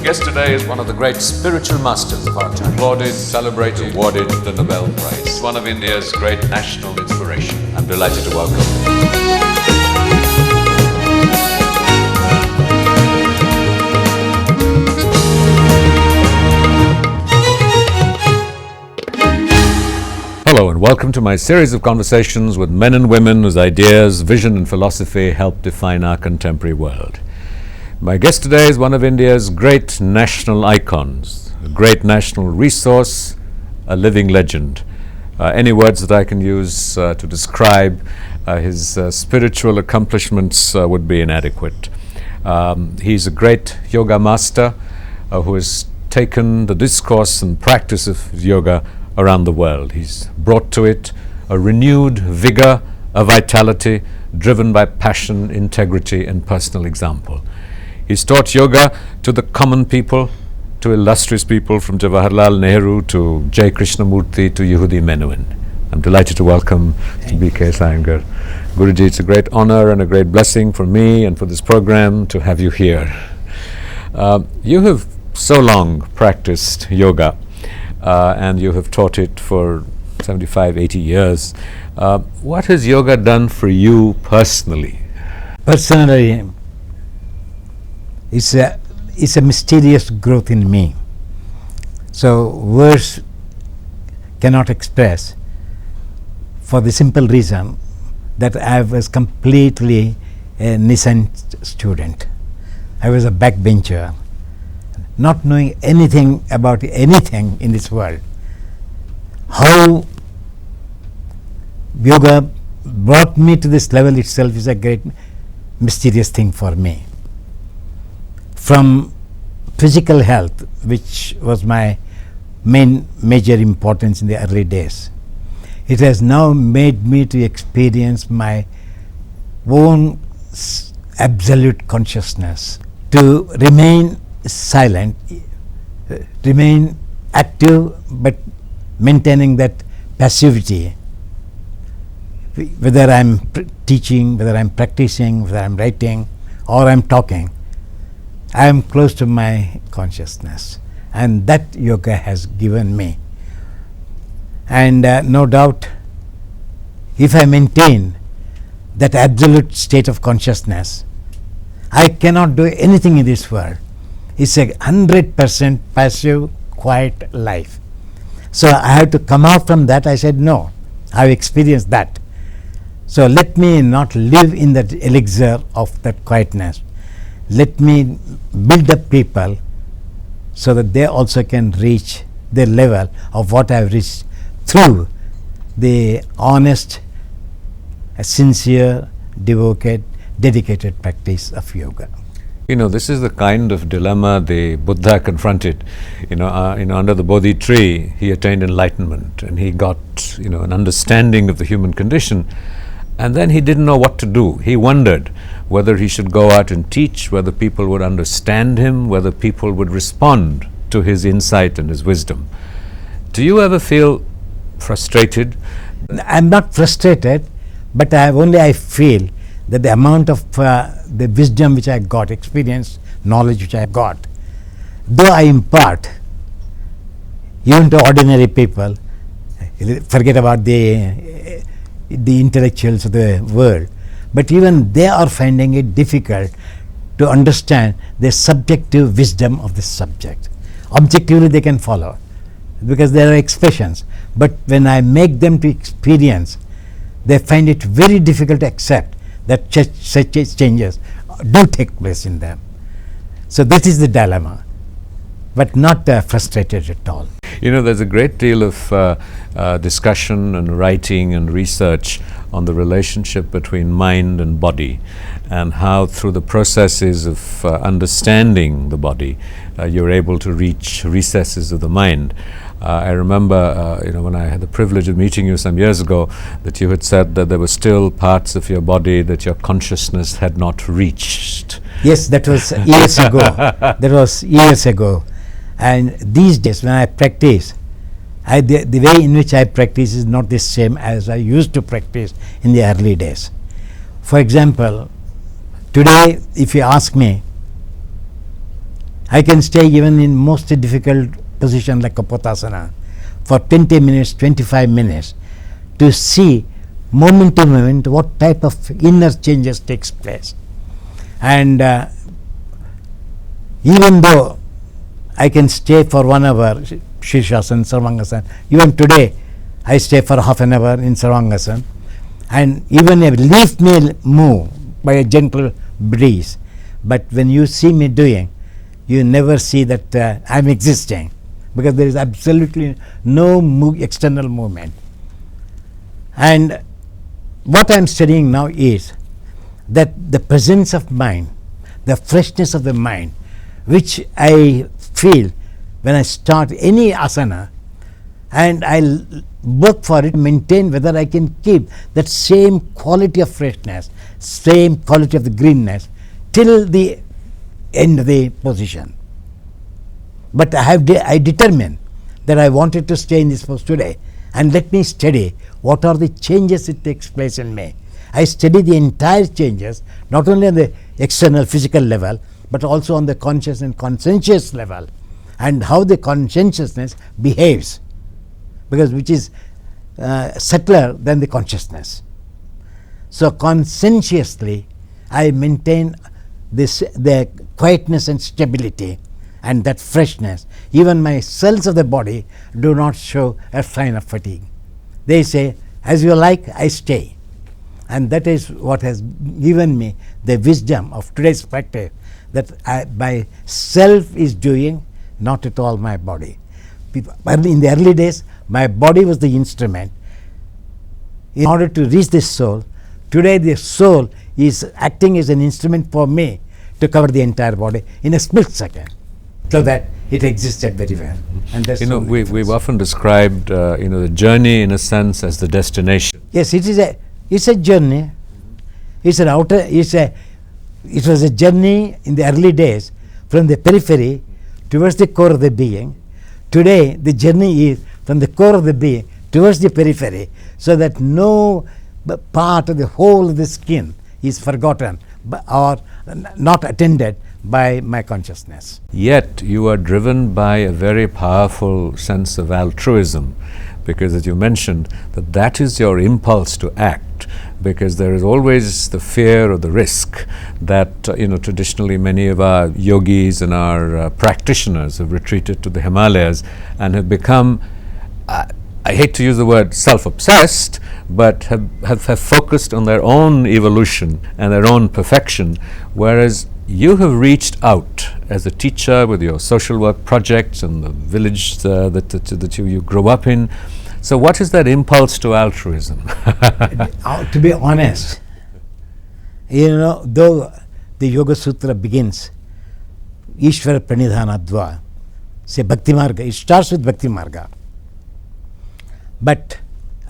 guest today is one of the great spiritual masters of our time. Applauded, celebrated, awarded the Nobel Prize. One of India's great national inspiration. I'm delighted to welcome Hello and welcome to my series of conversations with men and women whose ideas, vision and philosophy help define our contemporary world. My guest today is one of India's great national icons, a great national resource, a living legend. Any words that I can use to describe his spiritual accomplishments would be inadequate. He's a great yoga master who has taken the discourse and practice of yoga around the world. He's brought to it a renewed vigor, a vitality driven by passion, integrity and personal example. He's taught yoga to the common people, to illustrious people from Jawaharlal Nehru to Jai Krishnamurti to Yehudi Menuhin. I'm delighted to welcome B.K.S. Iyengar. Guruji, it's a great honor and a great blessing for me and for this program to have you here. You have so long practiced yoga and you have taught it for 75, 80 years. What has yoga done for you personally? Personally, it's a mysterious growth in me. So words cannot express, for the simple reason that I was completely a nascent student. I was a backbencher, not knowing anything about anything in this world. How yoga brought me to this level itself is a great mysterious thing for me. From physical health, which was my major importance in the early days, it has now made me to experience my own absolute consciousness, to remain silent, remain active, but maintaining that passivity. Whether I'm teaching, whether I'm practicing, whether I'm writing or I'm talking, I am close to my consciousness, and that yoga has given me. And no doubt, if I maintain that absolute state of consciousness, I cannot do anything in this world. It's a 100% passive, quiet life. So I have to come out from that. I said, no, I've experienced that. So let me not live in that elixir of that quietness. Let me build up people so that they also can reach the level of what I've reached through the honest, sincere, devoted, dedicated practice of yoga. You know, this is the kind of dilemma the Buddha confronted. Under the Bodhi tree, he attained enlightenment and he got, an understanding of the human condition. And then he didn't know what to do. He wondered whether he should go out and teach, whether people would understand him, whether people would respond to his insight and his wisdom. Do you ever feel frustrated? I'm not frustrated, but I feel that the amount of the wisdom which I got, experience, knowledge which I got, though I impart even to ordinary people, forget about the intellectuals of the world, but even they are finding it difficult to understand the subjective wisdom of the subject. Objectively they can follow because there are expressions, but when I make them to experience, they find it very difficult to accept that such changes do take place in them. So that is the dilemma, but not frustrated at all. There's a great deal of discussion and writing and research on the relationship between mind and body, and how through the processes of understanding the body, you're able to reach recesses of the mind. I remember, when I had the privilege of meeting you some years ago, that you had said that there were still parts of your body that your consciousness had not reached. Yes, that was years ago. That was years ago. And these days when I practice, the way in which I practice is not the same as I used to practice in the early days. For example, today if you ask me, I can stay even in most difficult position like Kapotasana for 20 minutes, 25 minutes to see moment to moment what type of inner changes takes place. And even though I can stay for 1 hour, Shirshasana, Sarvangasana, even today I stay for half an hour in Sarvangasana, and even a leaf may move by a gentle breeze, but when you see me doing, you never see that I am existing, because there is absolutely no external movement. And what I am studying now is that the presence of mind, the freshness of the mind, which I feel when I start any asana, and I work for it, maintain whether I can keep that same quality of freshness, same quality of the greenness till the end of the position. But I determined that I wanted to stay in this post today, and let me study what are the changes that takes place in me. I study the entire changes, not only on the external physical level, but also on the conscious and conscientious level, and how the conscientiousness behaves, because which is subtler than the consciousness. So conscientiously I maintain the quietness and stability and that freshness. Even my cells of the body do not show a sign of fatigue. They say, as you like, I stay. And that is what has given me the wisdom of today's practice, that my self is doing, not at all my body. In the early days, my body was the instrument in order to reach the soul. Today the soul is acting as an instrument for me to cover the entire body in a split second, so that it existed very well. And that's we've often described the journey in a sense as the destination. Yes, it's a journey. It was a journey in the early days from the periphery towards the core of the being. Today the journey is from the core of the being towards the periphery, so that no part of the whole of the skin is forgotten or not attended by my consciousness. Yet you are driven by a very powerful sense of altruism, because as you mentioned, that is your impulse to act, because there is always the fear or the risk that traditionally many of our yogis and our practitioners have retreated to the Himalayas and have become, I hate to use the word self-obsessed, but have focused on their own evolution and their own perfection, whereas you have reached out as a teacher with your social work projects and the village that you grew up in. So what is that impulse to altruism? To be honest, though the Yoga Sutra begins, Ishvara Pranidhanadva, say Bhakti Marga, it starts with Bhakti Marga. But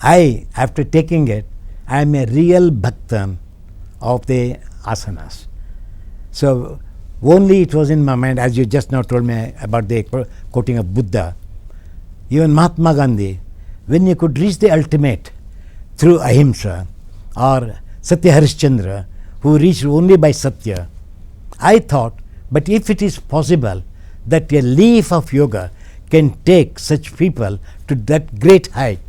after taking it, I am a real bhaktan of the asanas. So only it was in my mind, as you just now told me about the quoting of Buddha, even Mahatma Gandhi, when you could reach the ultimate through ahimsa, or Satya Harishchandra, who reached only by Satya, I thought, but if it is possible that a leaf of yoga can take such people to that great height,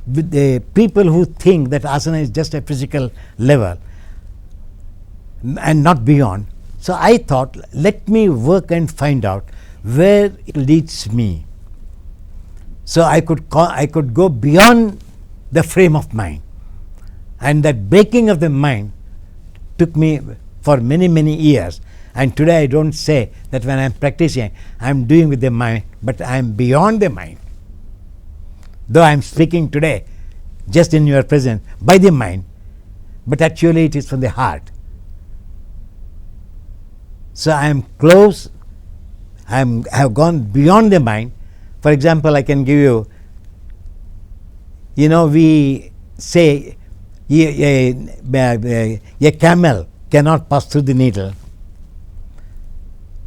with the people who think that asana is just a physical level and not beyond. So I thought, let me work and find out where it leads me. So I could go beyond the frame of mind, and that breaking of the mind took me for many, many years. And today I don't say that when I am practicing I am doing with the mind, but I am beyond the mind. Though I am speaking today just in your presence by the mind, but actually it is from the heart. So I am close, I have gone beyond the mind. For example, I can give you, we say a camel cannot pass through the needle.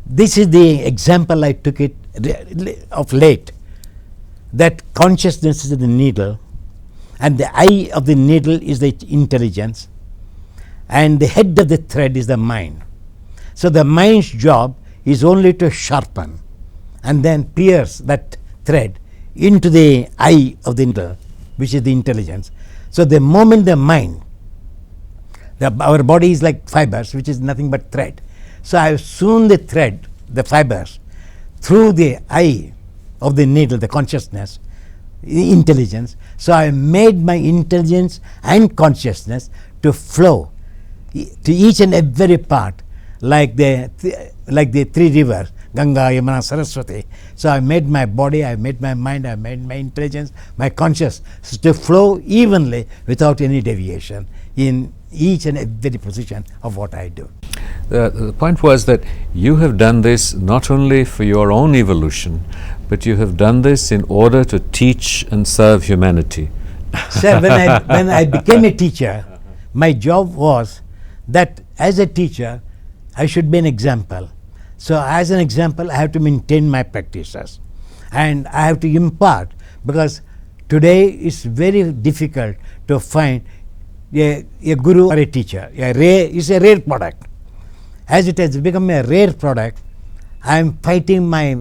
This is the example I took it of late, that consciousness is the needle, and the eye of the needle is the intelligence, and the head of the thread is the mind. So the mind's job is only to sharpen and then pierce that thread into the eye of the inter, which is the intelligence. So the moment the mind, our body is like fibers, which is nothing but thread. So I have sewn the thread, the fibers, through the eye of the needle, the consciousness, the intelligence. So I made my intelligence and consciousness to flow to each and every part, like the three rivers, Ganga, Yamuna, Saraswati. So I made my body, I made my mind, I made my intelligence, my consciousness to flow evenly without any deviation in each and every position of what I do. The point was that you have done this not only for your own evolution, but you have done this in order to teach and serve humanity. Sir, when I became a teacher, my job was that as a teacher, I should be an example. So as an example, I have to maintain my practices and I have to impart, because today it's very difficult to find a guru or a teacher. It's a rare product. As it has become a rare product, I am fighting my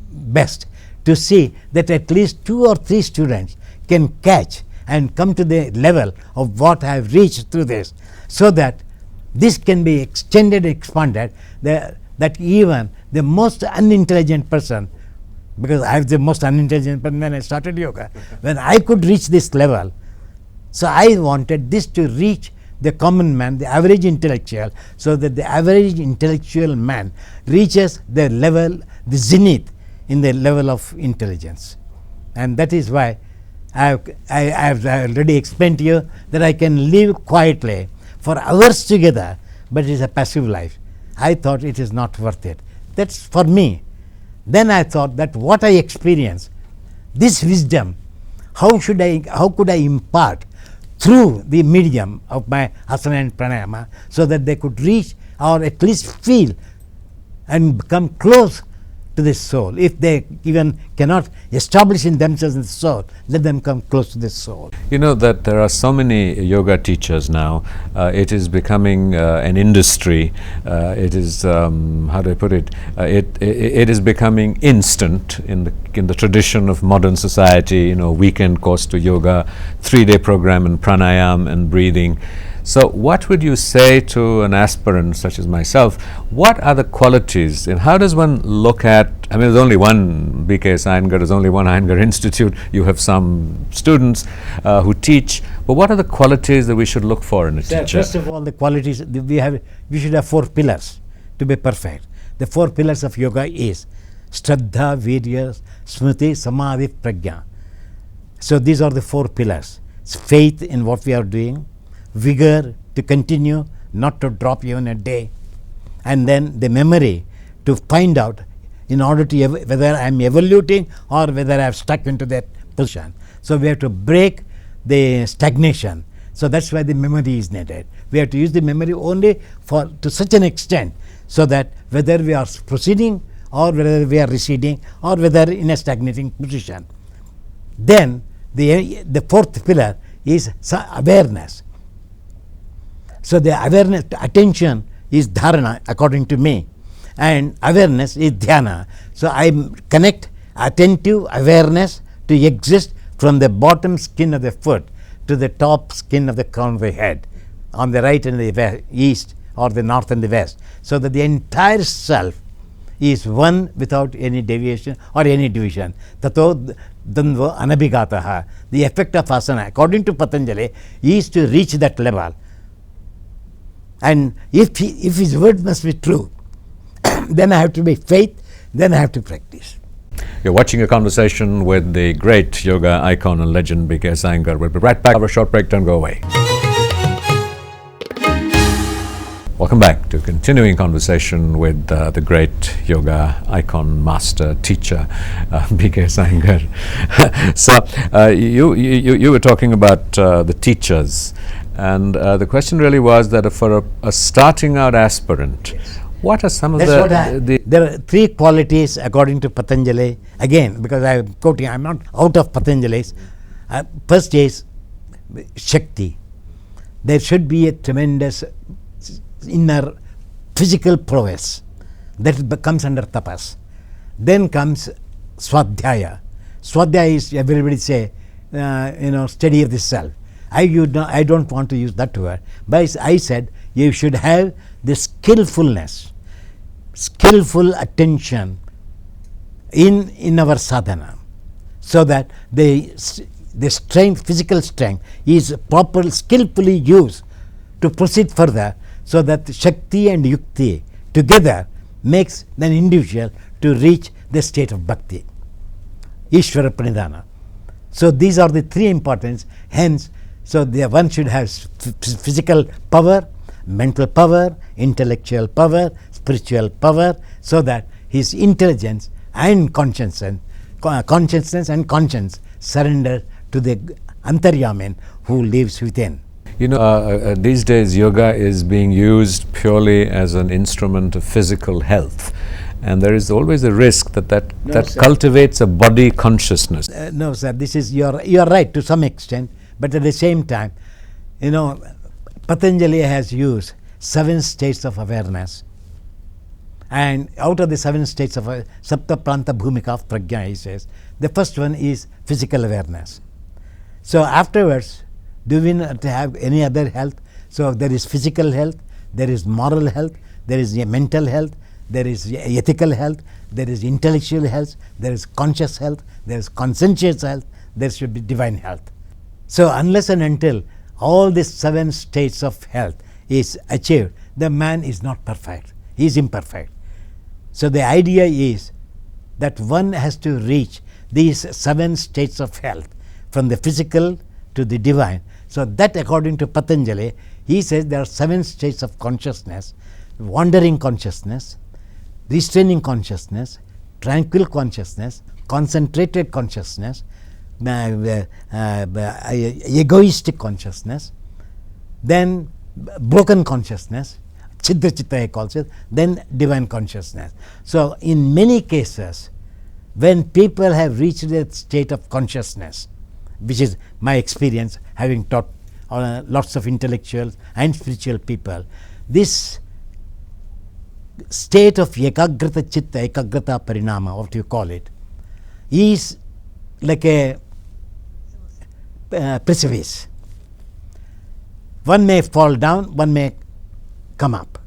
best to see that at least 2 or 3 students can catch and come to the level of what I have reached through this, so that this can be extended, expanded, that even the most unintelligent person, because I was the most unintelligent person when I started yoga, when I could reach this level, so I wanted this to reach the common man, the average intellectual, so that the average intellectual man reaches the level, the zenith in the level of intelligence. And that is why I have already explained to you that I can live quietly for hours together, but it is a passive life. I thought it is not worth it. That's for me. Then I thought that what I experience, this wisdom, how could I impart through the medium of my asana and pranayama, so that they could reach or at least feel and become close to the soul. If they even cannot establish in themselves in the soul, let them come close to the soul. You know that there are so many yoga teachers now. It is becoming an industry. It is how do I put it? It is becoming instant in the tradition of modern society. You know, weekend course to yoga, 3-day program in pranayama and breathing. So what would you say to an aspirant such as myself? What are the qualities and how does one look at, I mean, there's only one B.K.S. Iyengar, there's only one Iyengar Institute, you have some students who teach, but what are the qualities that we should look for in a teacher? First of all, the qualities, we should have 4 pillars to be perfect. The 4 pillars of yoga is Shraddha, Virya, Smriti, Samadhi, Prajna. So these are the 4 pillars. It's faith in what we are doing, vigor to continue, not to drop even a day, and then the memory to find out in order to whether I am evoluting or whether I have stuck into that position. So we have to break the stagnation. So that's why the memory is needed. We have to use the memory only to such an extent, so that whether we are proceeding or whether we are receding or whether in a stagnating position. Then the 4th pillar is awareness. So the awareness, attention is dharana according to me, and awareness is dhyana. So I connect attentive awareness to exist from the bottom skin of the foot to the top skin of the crown of the head, on the right and the east or the north and the west, so that the entire self is one without any deviation or any division. Tato dandva anabhigataha. The effect of asana, according to Patanjali, is to reach that level. And if his word must be true, then I have to be faith, then I have to practice. You're watching a conversation with the great yoga icon and legend B.K.S. Iyengar. We'll be right back. Have a short break, don't go away. Welcome back to a continuing conversation with the great yoga icon, master, teacher, B.K.S. Iyengar. So you were talking about the teachers, and the question really was that for a starting out aspirant, what are some of there are 3 qualities according to Patanjali. Again, because I am quoting, I am not out of Patanjali's. First is Shakti. There should be a tremendous inner physical prowess. That comes under tapas. Then comes swadhyaya. Swadhyaya is, everybody say, study of the self. I don't want to use that word, but I said you should have the skillfulness, skillful attention in our sadhana, so that the strength, physical strength, is properly, skillfully used to proceed further, so that Shakti and Yukti together makes an individual to reach the state of Bhakti, Ishvara Pranidhana. So these are the three importance. Hence, so one should have physical power, mental power, intellectual power, spiritual power, so that his intelligence and consciousness and conscience surrender to the Antaryamin who lives within. These days yoga is being used purely as an instrument of physical health, and there is always a risk that cultivates a body consciousness. No, sir, this is you are right to some extent, but at the same time, Patanjali has used 7 states of awareness, and out of the 7 states of Sapta Pranta Bhumika of Prajna, he says, the first one is physical awareness. So afterwards, do we not have any other health? So there is physical health, there is moral health, there is mental health, there is ethical health, there is intellectual health, there is conscious health, there is conscientious health, there should be divine health. So unless and until all these 7 states of health is achieved, the man is not perfect, he is imperfect. So the idea is that one has to reach these 7 states of health, from the physical to the divine. So that, according to Patanjali, he says there are 7 states of consciousness: wandering consciousness, restraining consciousness, tranquil consciousness, concentrated consciousness, egoistic consciousness, then broken consciousness, Chidra Chitta he calls it, then divine consciousness. So in many cases, when people have reached that state of consciousness, which is my experience having taught lots of intellectuals and spiritual people, this state of ekagrata chitta, ekagrata parinama, what you call it, is like a precipice. One may fall down, one may come up.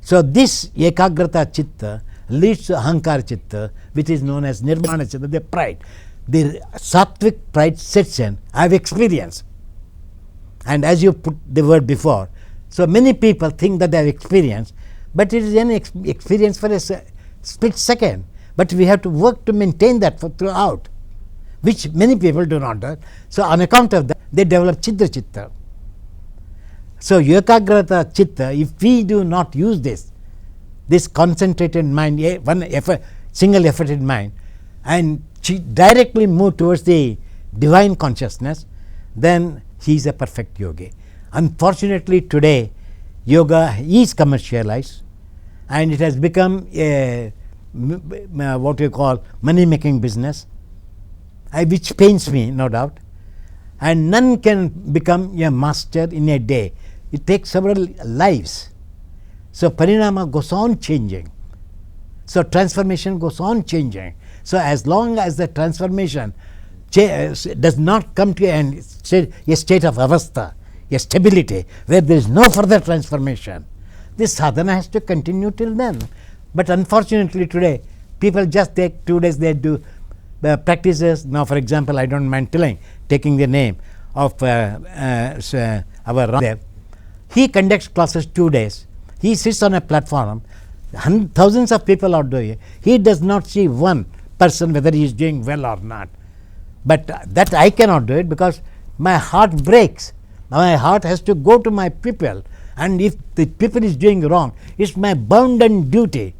So this ekagrata chitta leads to ahankara chitta, which is known as nirvana chitta, the pride. The sattvic pride sets in. I have experience, and as you put the word before, so many people think that they have experience, but it is an experience for a split second, but we have to work to maintain that throughout, which many people do not do. So on account of that, they develop Chidra Chitta. So Ekagrata Chitta, if we do not use this concentrated mind, single efforted mind, and directly move towards the divine consciousness, then he is a perfect yogi. Unfortunately, today yoga is commercialized, and it has become a what you call money making business, which pains me, no doubt, and none can become a master in a day. It takes several lives. So parinama goes on changing, so transformation goes on changing. So as long as the transformation does not come to a state of avastha, a stability where there is no further transformation, this sadhana has to continue till then. But unfortunately today, people just take 2 days, they do practices. Now for example, I don't mind taking the name of our Ramdev. He conducts classes 2 days. He sits on a platform, thousands of people are doing it. He does not see one person whether he is doing well or not. But that I cannot do it, because my heart breaks. My heart has to go to my people, and if the people is doing wrong, it's my bounden duty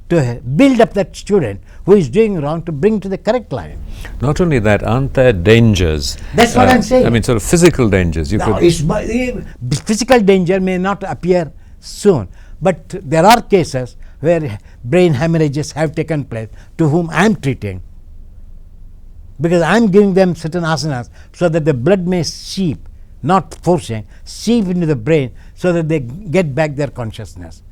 to build up that student who is doing wrong, to bring to the correct line. Not only that, aren't there dangers? That's what I'm saying. I mean, sort of physical dangers. Physical danger may not appear soon, but there are cases where brain hemorrhages have taken place, to whom I am treating, because I am giving them certain asanas so that the blood may seep, not forcing, seep into the brain, so that they get back their consciousness.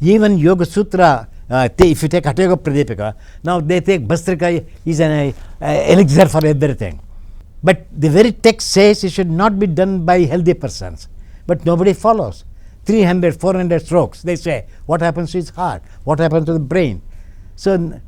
Even Yoga Sutra If you take Hatha Yoga Pradipika, now they take Bhastrika is an elixir for everything. But the very text says it should not be done by healthy persons. But nobody follows. 300, 400 strokes. They say, what happens to his heart? What happens to the brain? So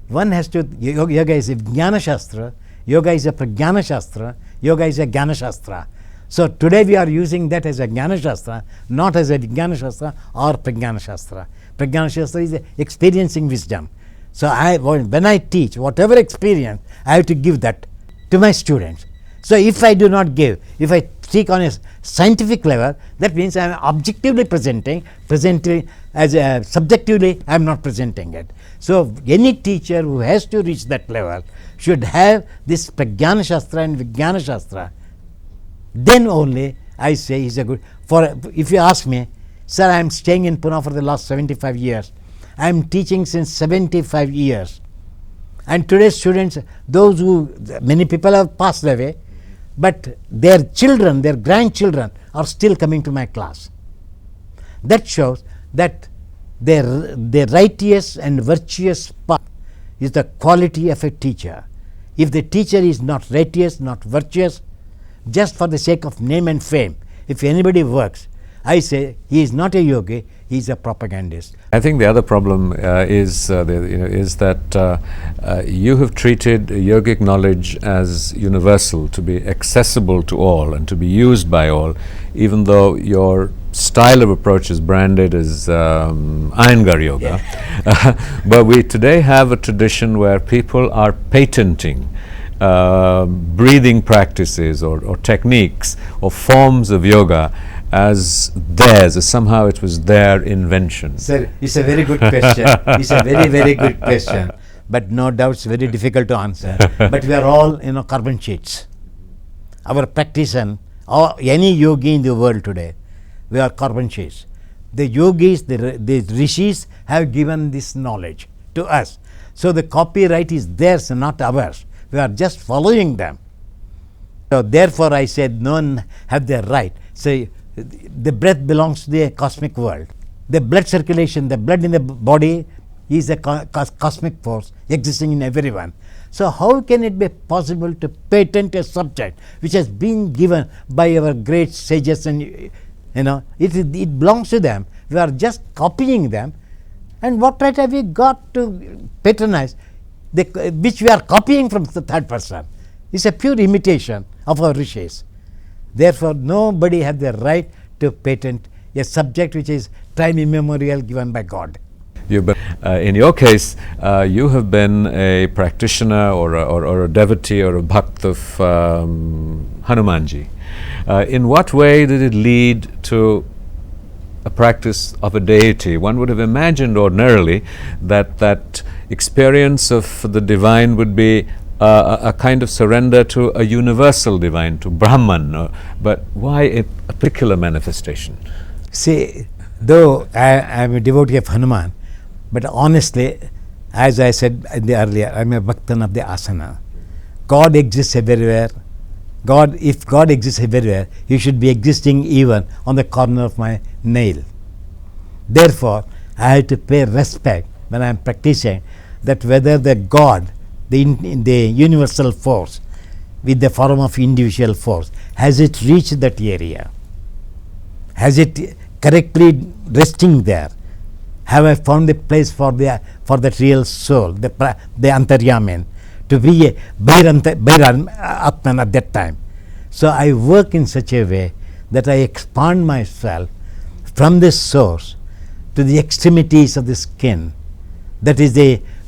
one has to, yoga is a Jnana Shastra, yoga is a Pragyana Shastra, yoga is a Jnana Shastra. So today we are using that as a Jnana Shastra, not as a Jnana Shastra or Pragyana Shastra. Pragyana Shastra is experiencing wisdom. So when I teach, whatever experience, I have to give that to my students. So if I do not give, if I speak on a scientific level, that means I am objectively presenting as subjectively I am not presenting it. So any teacher who has to reach that level should have this Pragyana Shastra and Vijnana Shastra. Then only I say is a good. For if you ask me, sir, I am staying in Pune for the last 75 years. I am teaching since 75 years. And today's students, many people have passed away, but their children, their grandchildren are still coming to my class. That shows that their righteous and virtuous path is the quality of a teacher. If the teacher is not righteous, not virtuous, just for the sake of name and fame, if anybody works, I say he is not a yogi, he is a propagandist. I think the other problem is that you have treated yogic knowledge as universal, to be accessible to all and to be used by all, even though your style of approach is branded as Iyengar Yoga. Yeah. But we today have a tradition where people are patenting breathing practices or techniques or forms of yoga as theirs, as somehow it was their invention. Sir, it's a very good question. It's a very, very good question. But no doubt it's very difficult to answer. But we are all, carbon sheets. Our practitioner, or any yogi in the world today, we are carbon sheets. The yogis, the rishis have given this knowledge to us. So the copyright is theirs and not ours. We are just following them. So therefore I said none have the right. So the breath belongs to the cosmic world. The blood circulation, the blood in the body is a cosmic force existing in everyone. So how can it be possible to patent a subject which has been given by our great sages, and it belongs to them. We are just copying them. And what right have we got to patronize which we are copying from the third person? It's a pure imitation of our rishis. Therefore, nobody has the right to patent a subject which is time immemorial given by God. In your case, you have been a practitioner or a devotee or a bhakt of Hanumanji. In what way did it lead to a practice of a deity? One would have imagined ordinarily that experience of the divine would be a kind of surrender to a universal divine, to Brahman. But why a particular manifestation? See, though I am a devotee of Hanuman, but honestly, as I said earlier, I am a bhaktan of the asana. God exists everywhere. If God exists everywhere, He should be existing even on the corner of my nail. Therefore, I have to pay respect when I am practicing that whether the God, the universal force with the form of individual force, has it reached that area? Has it correctly resting there? Have I found a place for that real soul, the Antaryamin, to be a Atman at that time? So I work in such a way that I expand myself from this source to the extremities of the skin. That is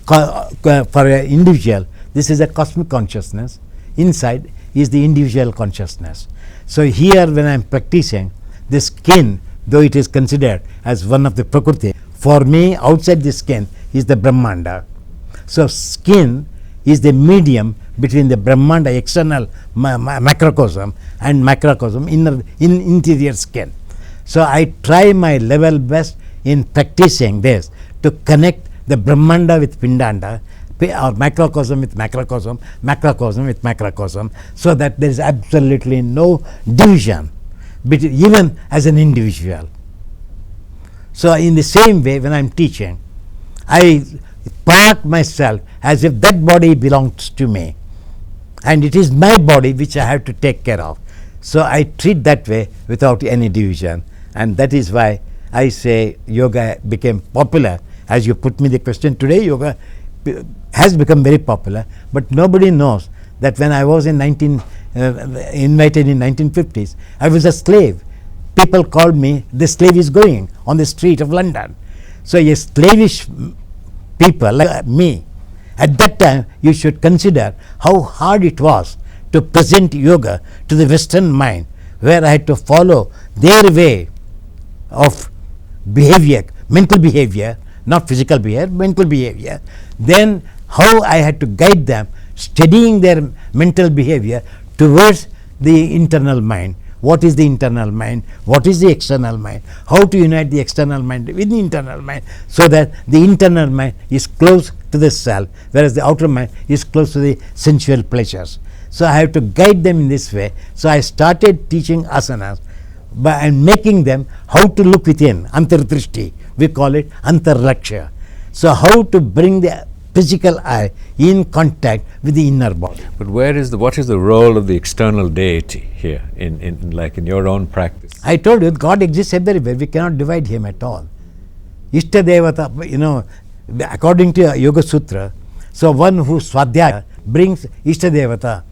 for an individual, this is a cosmic consciousness. Inside is the individual consciousness. So here when I am practicing, the skin, though it is considered as one of the Prakriti, for me outside the skin is the Brahmanda. So skin is the medium between the Brahmanda, external macrocosm, and macrocosm, interior skin. So I try my level best in practicing this to connect the Brahmanda with Pindanda, or macrocosm with macrocosm, macrocosm with macrocosm, so that there is absolutely no division, even as an individual. So in the same way, when I am teaching, I part myself as if that body belongs to me, and it is my body which I have to take care of. So I treat that way without any division, and that is why I say yoga became popular. As you put me the question today, yoga has become very popular, but nobody knows that when I was invited in 1950s, I was a slave. People called me, the slave is going on the street of London. So a slavish people like me, at that time you should consider how hard it was to present yoga to the Western mind, where I had to follow their way of behavior, mental behavior, not physical behavior, mental behavior. Then how I had to guide them, studying their mental behavior towards the internal mind. What is the internal mind? What is the external mind? How to unite the external mind with the internal mind, so that the internal mind is close to the self, whereas the outer mind is close to the sensual pleasures. So I have to guide them in this way. So I started teaching asanas and making them how to look within, antardrishti. We call it antarlaksha. So how to bring the physical eye in contact with the inner body. But what is the role of the external deity here in your own practice? I told you, God exists everywhere. We cannot divide him at all. Ishta Devata, according to Yoga Sutra, so one who Swadhyaya brings Ishta Devata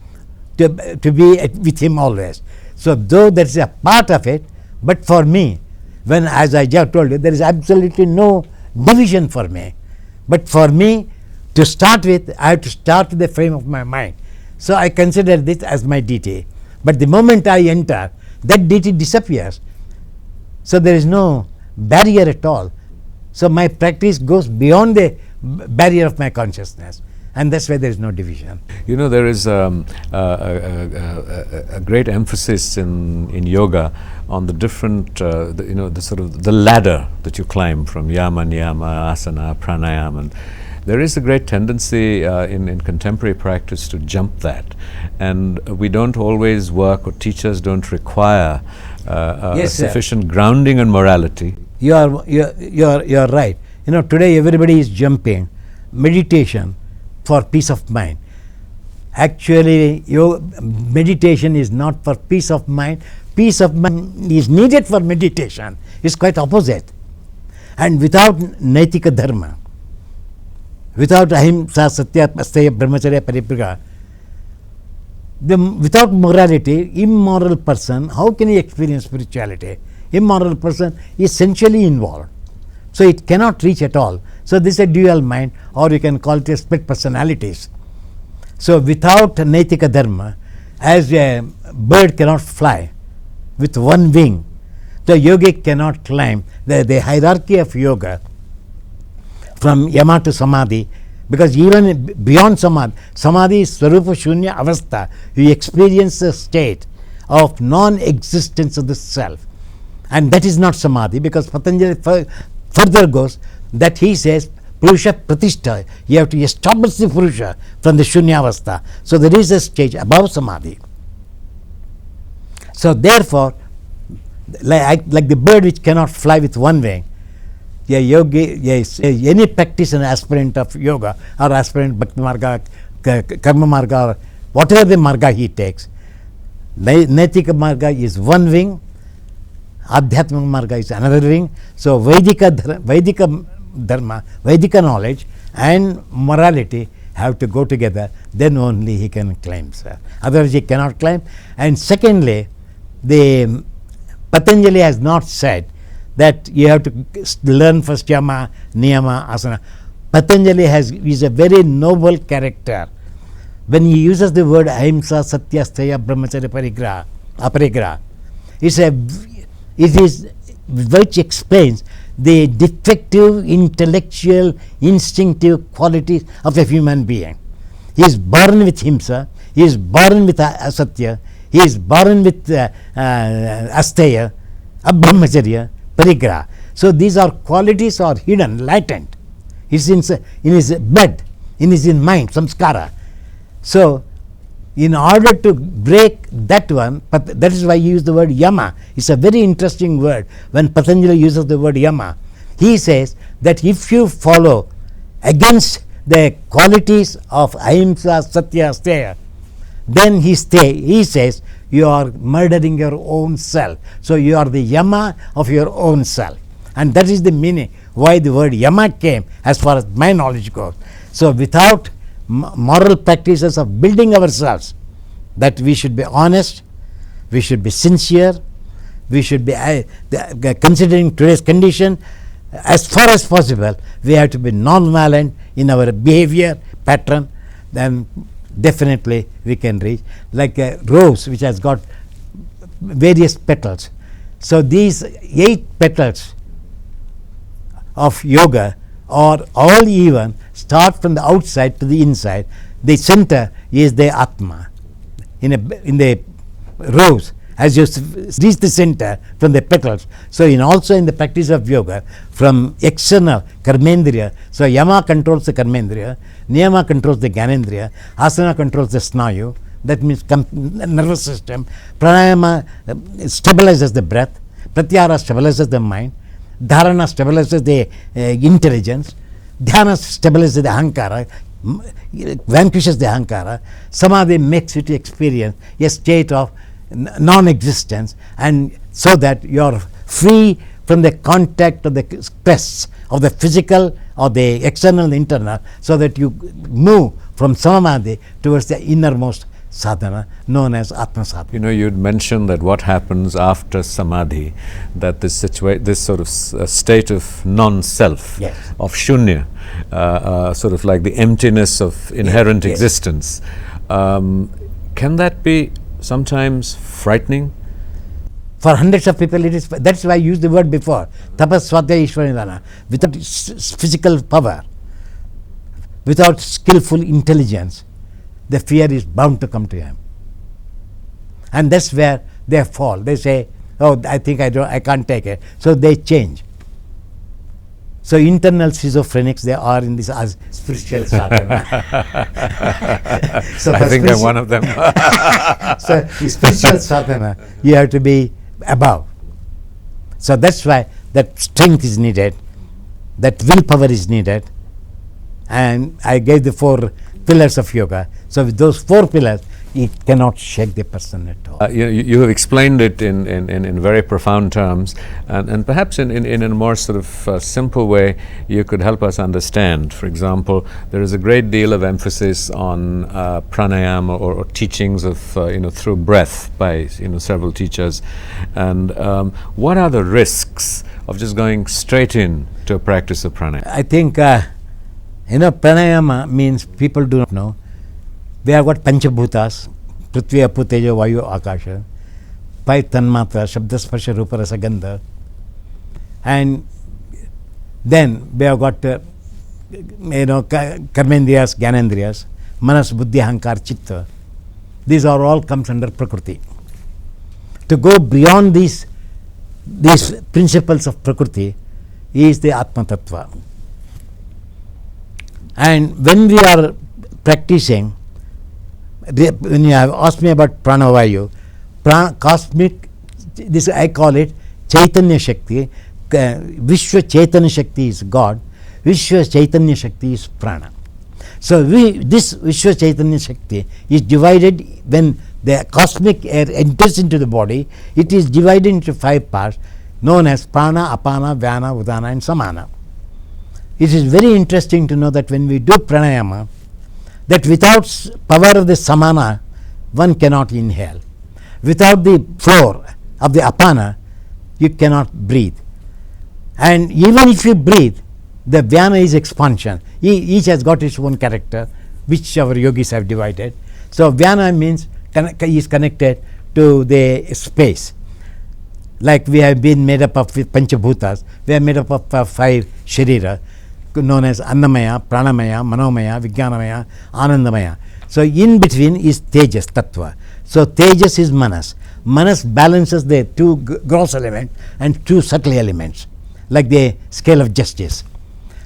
to be with him always. So though that is a part of it, but for me, when, as I just told you, there is absolutely no division for me. But for me, to start with, I have to start with the frame of my mind. So I consider this as my deity. But the moment I enter, that deity disappears. So there is no barrier at all. So my practice goes beyond the barrier of my consciousness. And that's why there is no division. You know, there is a great emphasis in yoga on the different, the ladder that you climb from yama, niyama, asana, pranayama. And there is a great tendency in contemporary practice to jump that, and we don't always work, or teachers don't require Yes, sufficient grounding in morality. You are right. Today everybody is jumping meditation for peace of mind. Actually, your meditation is not for peace of mind. Peace of mind is needed for meditation. It's quite opposite. And without naitika dharma, without ahimsa, satya, asteya, brahmacharya, paripraga, without morality, immoral person, how can he experience spirituality? Immoral person is essentially involved. So it cannot reach at all. So this is a dual mind, or you can call it a split personalities. So without naitika dharma, as a bird cannot fly with one wing, the yogic cannot climb the hierarchy of yoga from yama to samadhi, because even beyond samadhi, samadhi is swarupa shunya avastha. You experience a state of non-existence of the self, and that is not samadhi, because Patanjali further goes that he says Purusha Pratishta, you have to establish the Purusha from the Shunyavastha. So there is a stage above Samadhi. So therefore, like the bird which cannot fly with one wing, any practitioner, aspirant of yoga or aspirant bhakti marga, karma marga, or whatever the marga he takes, Naitika marga is one wing, Adhyatmika marga is another wing. So Vedika dharma, Vedika knowledge and morality have to go together, then only he can climb, sir. Otherwise he cannot climb. And secondly, the Patanjali has not said that you have to learn first yama, niyama, asana. Patanjali is a very noble character. When he uses the word ahimsa, satya, steya, brahmacharya, aparigraha, it is which explains the defective intellectual, instinctive qualities of a human being. He is born with himsa, he is born with asatya, he is born with asteya, brahmacharya, parigraha. So these are qualities are hidden, latent. It's in his blood, in his mind, samskara. So in order to break that one, that is why you use the word yama. It's a very interesting word. When Patanjali uses the word yama, he says that if you follow against the qualities of ahimsa, satya, steya, then he says you are murdering your own self. So you are the yama of your own self. And that is the meaning why the word yama came, as far as my knowledge goes. So without moral practices of building ourselves, that we should be honest, we should be sincere, we should be considering today's condition, as far as possible we have to be non-violent in our behavior pattern, then definitely we can reach. Like a rose which has got various petals. So these 8 petals of yoga are all even, start from the outside to the inside. The center is the Atma. In the rose, as you reach the center from the petals. So also in the practice of yoga, from external karmendriya, so yama controls the karmendriya, niyama controls the gyanendriya, asana controls the snayu, that means nervous system, pranayama stabilizes the breath, pratyahara stabilizes the mind, dharana stabilizes the intelligence, dhyana stabilizes the ahankara, vanquishes the ahankara, samadhi makes you to experience a state of non-existence, and so that you are free from the contact of the pests of the physical or the external internal, so that you move from samadhi towards the innermost sadhana known as atma sadhana. You know, you'd mentioned that what happens after samadhi, that this sort of state of non-self, yes, of shunya, sort of like the emptiness of inherent yes, existence, can that be sometimes frightening? For hundreds of people it is. That's why I used the word before, tapas swadhyaya ishwaranidhana. Without physical power, without skillful intelligence, the fear is bound to come to him, and that's where they fall. They say, oh, I think I can't take it, so they change. So internal schizophrenics, they are in this as spiritual sadhana. So I think I'm one of them. So spiritual sadhana, you have to be above. So that's why that strength is needed, that willpower is needed, and I gave the 4 pillars of yoga. So with those 4 pillars, it cannot shake the person at all. You have explained it in very profound terms, and perhaps in a more sort of simple way you could help us understand. For example, there is a great deal of emphasis on pranayama or teachings of through breath by several teachers, and what are the risks of just going straight in to a practice of pranayama? I think pranayama means people do not know. We have got Panchabhutas, Prithvi, Apu, Tejo, Vayu, Akasha, 5 Tanmatra, Shabda, Sparsha, Rupa, Rasa, Gandha, and then we have got Karmendriyas, Gyanendriyas, Manas, Buddhi, Ahankar, Chitta. These are all comes under Prakriti. To go beyond these principles of Prakriti is the Atma Tattva. And when we are practicing, when you have asked me about Pranavayu, cosmic, this I call it Chaitanya Shakti. Vishwa Chaitanya Shakti is God, Vishwa Chaitanya Shakti is Prana. So this Vishwa Chaitanya Shakti is divided. When the cosmic air enters into the body, it is divided into 5 parts known as Prana, Apana, Vyana, Udana and Samana. It is very interesting to know that when we do pranayama, that without power of the samana, one cannot inhale. Without the flow of the apana, you cannot breathe. And even if you breathe, the vyana is expansion. Each has got its own character, which our yogis have divided. So vyana means is connected to the space. Like we have been made up of panchabhutas, we are made up of 5 sharira, known as Annamaya, Pranamaya, Manomaya, Vijnanamaya, Anandamaya. So in between is Tejas, Tattva. So Tejas is Manas. Manas balances the 2 gross elements and 2 subtle elements, like the scale of justice.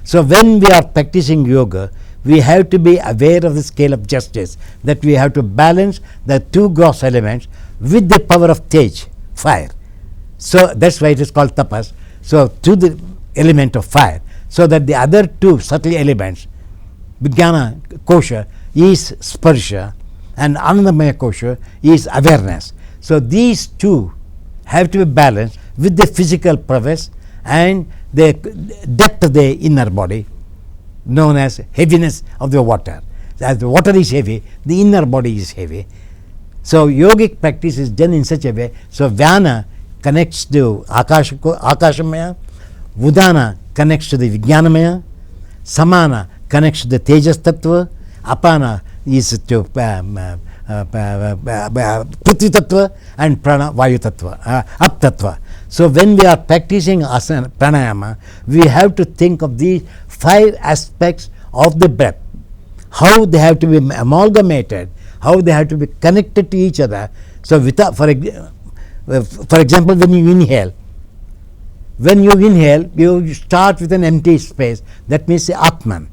So when we are practicing yoga, we have to be aware of the scale of justice, that we have to balance the 2 gross elements with the power of Tej, fire. So that's why it is called tapas. So to the element of fire. so that the other two subtle elements, Vijnana kosha is sparsha and Anandamaya kosha is awareness. So these two have to be balanced with the physical prowess and the depth of the inner body, known as heaviness of the water. As the water is heavy, the inner body is heavy. So yogic practice is done in such a way, so Vyana connects to Akashamaya, Udana connects to the Vijnanamaya, Samana connects to the Tejas Tattva, Apana is to Prithvi Tattva, and Prana Vayu Tattva, Up Tattva. So when we are practicing asana, pranayama, we have to think of these 5 aspects of the breath, how they have to be amalgamated, how they have to be connected to each other. So without, for example, when you inhale, you start with an empty space. That means the Atman,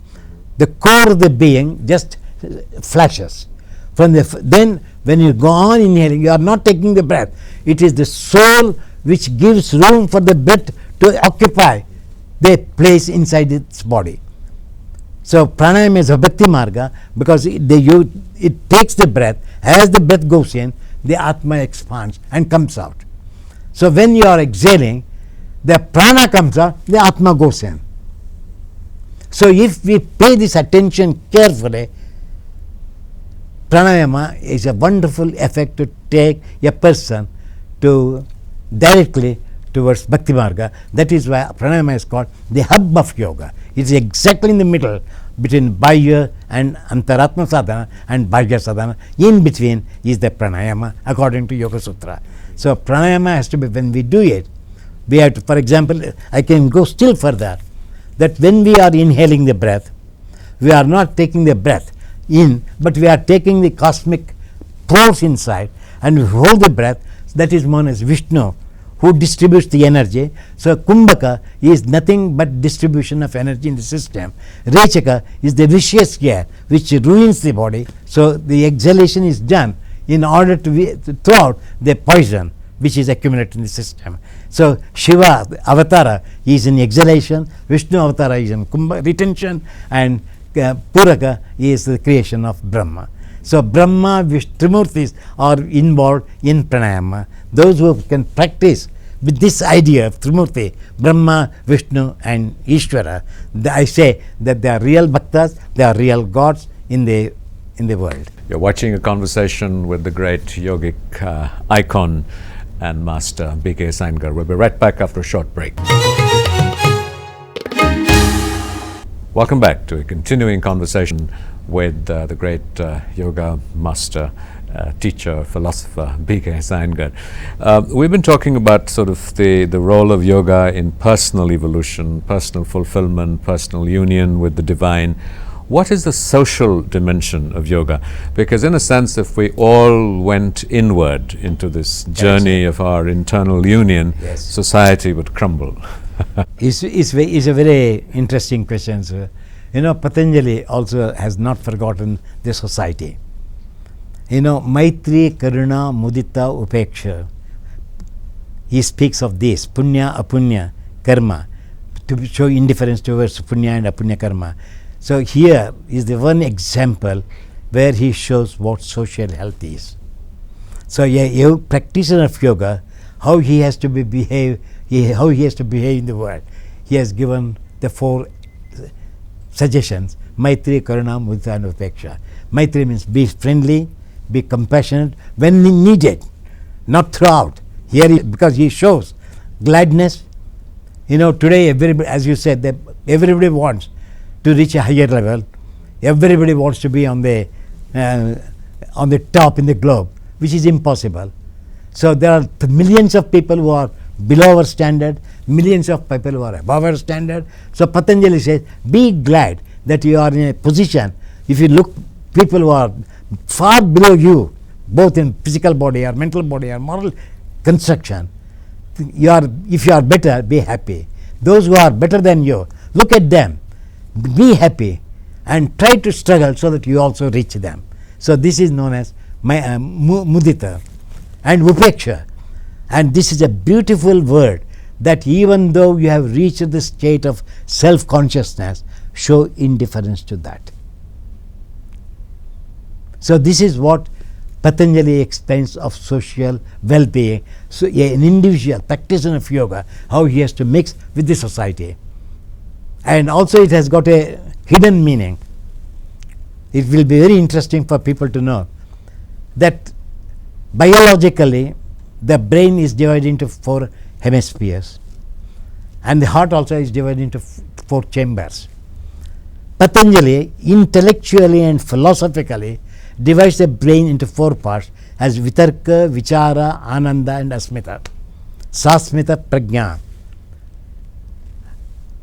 the core of the being, just flashes. Then when you go on inhaling, you are not taking the breath. It is the soul which gives room for the breath to occupy the place inside its body. So pranayama is a bhakti marga because it takes the breath. As the breath goes in, the Atma expands and comes out. So when you are exhaling, the prana comes out, the Atma goes in. So if we pay this attention carefully, pranayama is a wonderful effect to take a person to directly towards bhakti marga. That is why pranayama is called the hub of yoga. It is exactly in the middle between Bahya and Antaratma sadhana and Bahya sadhana. In between is the pranayama according to Yoga Sutra. So pranayama has to be, when we do it, we have to, for example, I can go still further, that when we are inhaling the breath, we are not taking the breath in, but we are taking the cosmic pores inside and we hold the breath. That is known as Vishnu, who distributes the energy. So Kumbhaka is nothing but distribution of energy in the system. Rechaka is the vicious air which ruins the body. So the exhalation is done in order to throw out the poison which is accumulated in the system. So Shiva, the avatara, is in exhalation, Vishnu avatara is in retention, and Puraka is the creation of Brahma. So Brahma, Trimurtis are involved in pranayama. Those who can practice with this idea of Trimurti, Brahma, Vishnu and Ishvara, I say that they are real bhaktas, they are real gods in the world. You're watching a conversation with the great yogic icon and master B.K.S. Iyengar. We'll be right back after a short break. Welcome back to a continuing conversation with the great yoga master, teacher, philosopher B.K.S. Iyengar. We've been talking about sort of the role of yoga in personal evolution, personal fulfillment, personal union with the divine. What is the social dimension of yoga? Because in a sense, if we all went inward into this journey of our internal union, society would crumble. It's a very interesting question, sir. You know, Patanjali also has not forgotten the society. You know, Maitri, Karuna, Mudita, Upeksha. He speaks of this, Punya, Apunya, Karma, to show indifference towards Punya and Apunya Karma. So here is the one example where he shows what social health is. So a practitioner of yoga, how he has to behave in the world. He has given the 4 suggestions: Maitri, Karuna, Mudita and Upeksha. Maitri means be friendly, be compassionate when needed, not throughout. Here, because he shows gladness. You know, today everybody, as you said, that everybody wants to reach a higher level. Everybody wants to be on the top in the globe, which is impossible. So there are millions of people who are below our standard, millions of people who are above our standard. So Patanjali says, be glad that you are in a position. If you look, people who are far below you, both in physical body or mental body or moral construction, if you are better, be happy. Those who are better than you, look at them, be happy and try to struggle so that you also reach them. So this is known as mudita and upeksha. And this is a beautiful word that even though you have reached the state of self-consciousness, show indifference to that. So this is what Patanjali explains of social well-being. So an individual practitioner of yoga, how he has to mix with the society. And also it has got a hidden meaning. It will be very interesting for people to know that biologically the brain is divided into 4 hemispheres, and the heart also is divided into 4 chambers. Patanjali intellectually and philosophically divides the brain into 4 parts as Vitarka, Vichara, Ananda and Asmita. Sasmita, Prajna.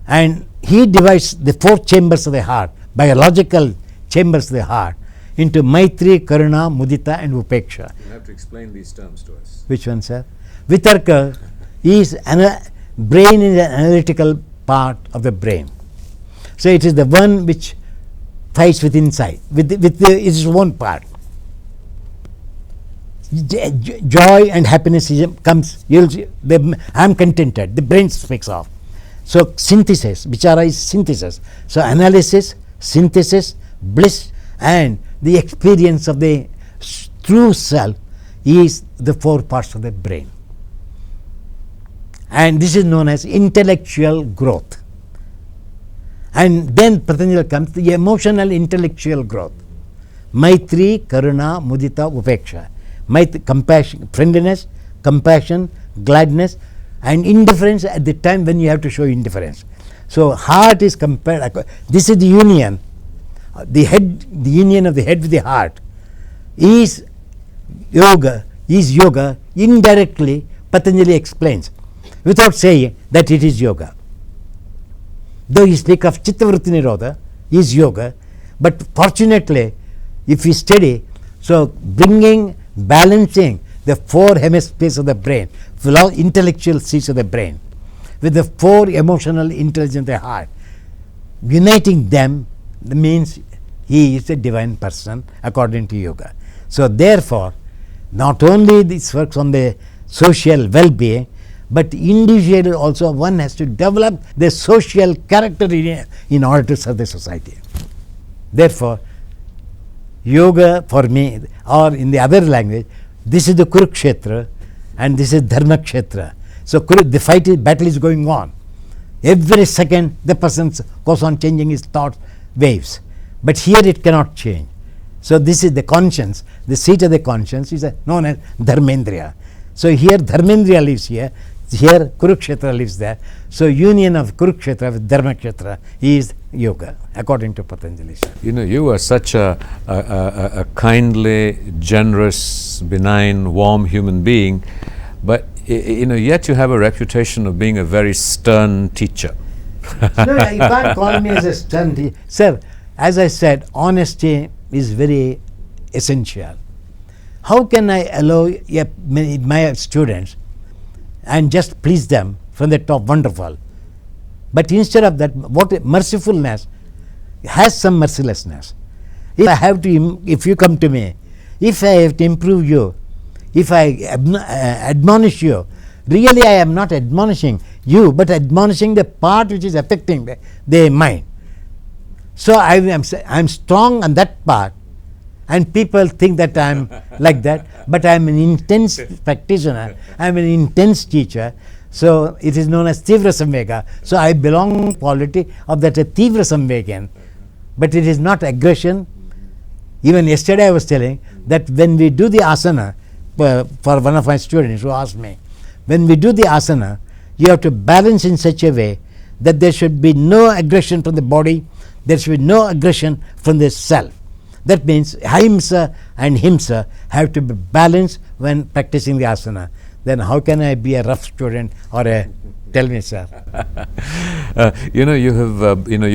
And he divides the 4 chambers of the heart, biological chambers of the heart, into Maitri, Karuna, Mudita and Upeksha. You have to explain these terms to us. Which one, sir? Vitarka is brain is an analytical part of the brain. So it is the one which fights with inside, with its own part. Joy and happiness comes. I am contented. The brain speaks of. So synthesis, Vichara is synthesis. So analysis, synthesis, bliss, and the experience of the true self is the 4 parts of the brain. And this is known as intellectual growth. And then Patanjali comes to the emotional intellectual growth. Maitri, Karuna, Mudita, Upeksha. Maitri, compassion, friendliness, compassion, gladness, and indifference at the time when you have to show indifference. So heart is compared. This is the union. The union of the head with the heart is yoga. Indirectly, Patanjali explains without saying that it is yoga. Though he speaks of Chittavritti Nirodha is yoga, but fortunately, if we study, so balancing the 4 hemispheres of the brain, intellectual seats of the brain, with the 4 emotional intelligence of the heart, uniting them means he is a divine person according to yoga. So therefore, not only this works on the social well-being, but individually also one has to develop the social character in order to serve the society. Therefore, yoga for me, or in the other language, this is the Kurukshetra and this is Dharmakshetra. So the battle is going on. Every second the person goes on changing his thought waves. But here it cannot change. So this is the conscience, the seat of the conscience is known as Dharmendriya. So here Dharmendriya lives here Kurukshetra lives there. So union of Kurukshetra with Dharmakshetra is yoga, according to Patanjali. You know, you are such a kindly, generous, benign, warm human being, but yet you have a reputation of being a very stern teacher. No, you can't call me as a stern teacher. Sir, as I said, honesty is very essential. How can I allow my students and just please them from the top? Wonderful. But instead of that, what mercifulness has some mercilessness. If you come to me, if I have to improve you, if I admonish you, really I am not admonishing you, but admonishing the part which is affecting the mind. So I am strong on that part, and people think that I am like that, but I am an intense practitioner, I am an intense teacher. So it is known as Tivra Samvega. So I belong to quality of that Tivra Samvegan, but it is not aggression. Even yesterday I was telling that when we do the asana, for one of my students who asked me, when we do the asana, you have to balance in such a way that there should be no aggression from the body, there should be no aggression from the self. That means ahimsa and himsa have to be balanced when practicing the asana. Then how can I be a rough student or tell me, sir? You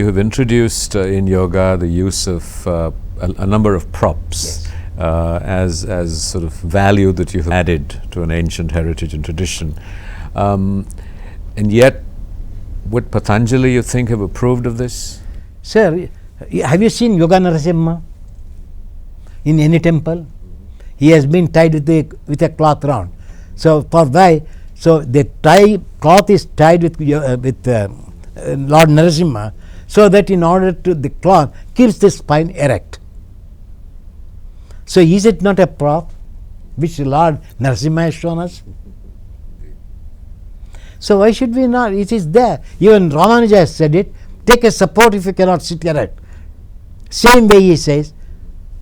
have introduced in yoga the use of a number of props. Yes. As sort of value that you have added to an ancient heritage and tradition. And yet, would Patanjali, you think, have approved of this? Sir, have you seen Yoga Narasimha in any temple? He has been tied with a cloth round. So for why? So the cloth is tied with Lord Narasimha, so that in order to the cloth keeps the spine erect. So is it not a prop which Lord Narasimha has shown us? So why should we not? It is there. Even Ramanuja has said it. Take a support if you cannot sit erect. Same way he says,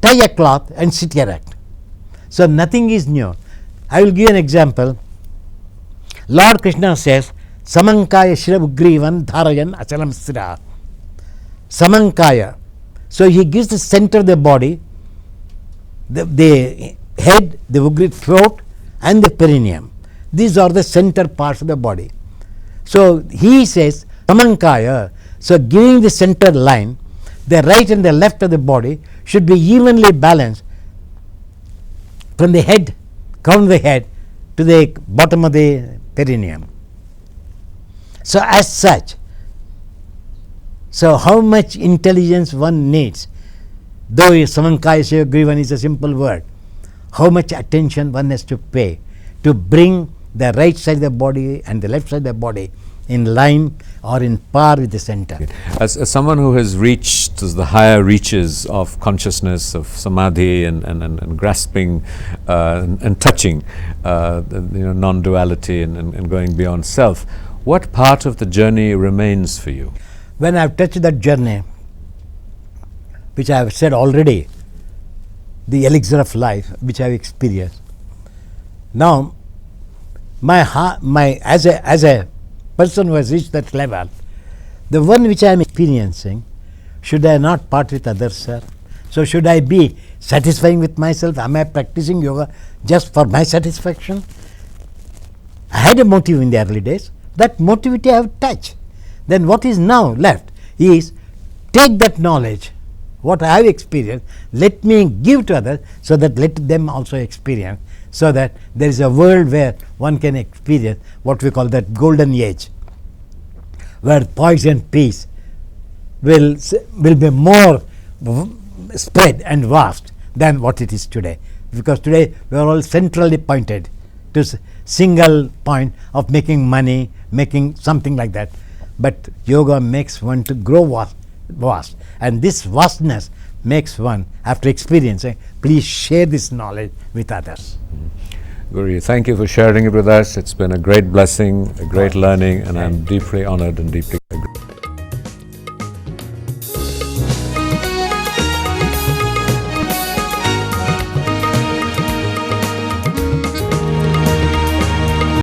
tie a cloth and sit erect. So nothing is new. I will give an example. Lord Krishna says, Samankaya Shirabugrivan Dharayan Achalam Sthira. Samankaya. So he gives the center of the body, the head, the ugrit throat, and the perineum. These are the center parts of the body. So he says, Samankaya. So giving the center line, the right and the left of the body should be evenly balanced from the head, crown of the head, to the bottom of the perineum. So as such, so how much intelligence one needs, though Samankaya Shivagrivan is a simple word, how much attention one has to pay to bring the right side of the body and the left side of the body in line or in par with the center. As someone who has reached the higher reaches of consciousness, of samadhi and grasping and touching non-duality and going beyond self, what part of the journey remains for you? When I have touched that journey, which I have said already, the elixir of life which I have experienced, now as a person who has reached that level, the one which I am experiencing, should I not part with others, sir? So should I be satisfying with myself? Am I practicing yoga just for my satisfaction? I had a motive in the early days. That motivity I have touched. Then what is now left is take that knowledge, what I have experienced, let me give to others, so that let them also experience, so that there is a world where one can experience what we call that golden age, where poise and peace will be more spread and vast than what it is today. Because today we are all centrally pointed to single point of making money, making something like that. But yoga makes one to grow vast, and this vastness makes one, after experiencing, please share this knowledge with others. Guruji, thank you for sharing it with us. It's been a great blessing, a great learning, and I'm deeply honored and deeply